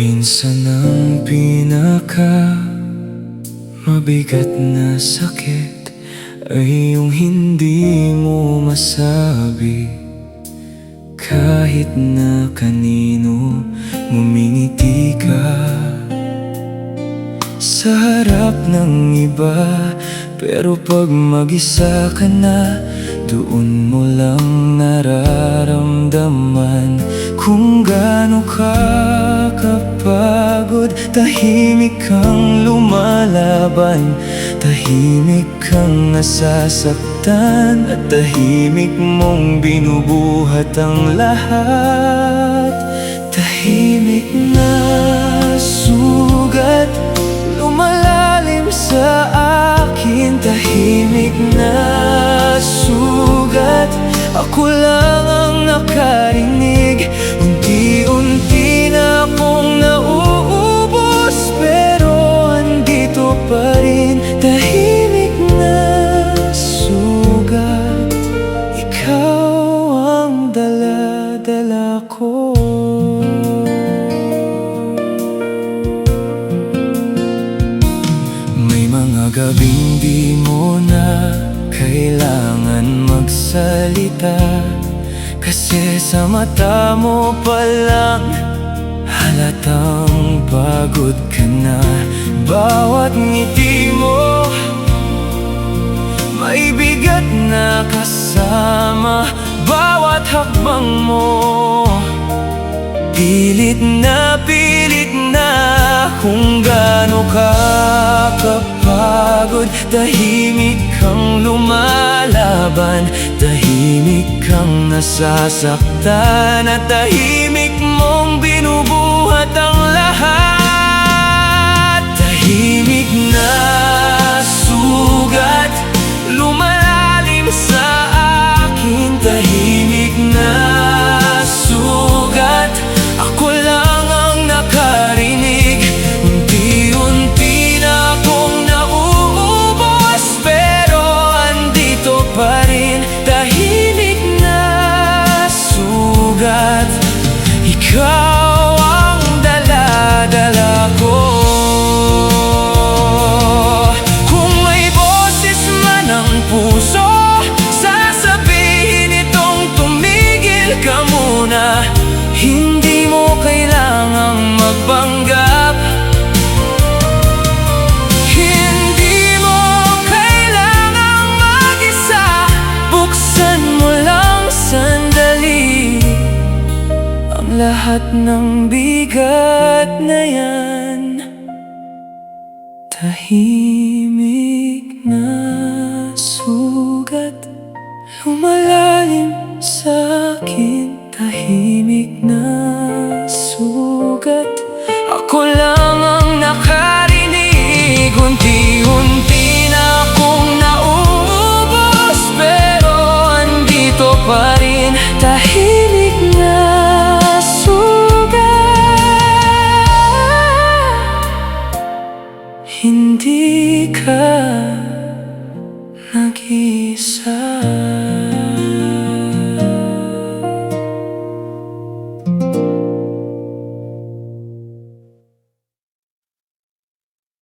Minsan ang mabigat na sakit ay yung hindi mo masabi. Kahit na kanino ngumingiti ka sa harap ng iba, pero pag mag-isa ka na, doon mo lang nararamdaman kung gaano ka kapagod. Tahimik kang lumalaban, tahimik kang nasasaktan, at tahimik mong binubuhat ang lahat. Tahimik na sugat lumalalim sa akin, tahimik na sugat, ako lang ang nakarinig. Unti-unti na akong nauubos, pero andito pa rin. Tahimik na sugat, ikaw ang dala-dala ko. May mga gabing di mo na kailangan magsalita, kasi sa mata mo pa lang halatang pagod ka na. Bawat ngiti mo may bigat na kasama, bawat hakbang mo pilit na kung gaano ka kapagod. Tahimik kang lumalaban, tahimik kang nasasaktan, at tahimik mong binubuhat ang lahat. Tahimik na sugat lumalalim sa akin, tahimik na sugat, ako lang ang nakarinig. Unti-unti na akong nauubos, pero andito pa rin. Tahimik na sugat, ikaw ang dala-dala ko. Kung may boses man ang puso, sasabihin itong tumigil ka muna. Hindi mo kailangang magpanggap, hindi mo kailangang mag-isa. Buksan mo lang sandali ang lahat ng bigat na yan. Tahimik na sugat lumalalim sa akin, tahimik na sugat, ako lang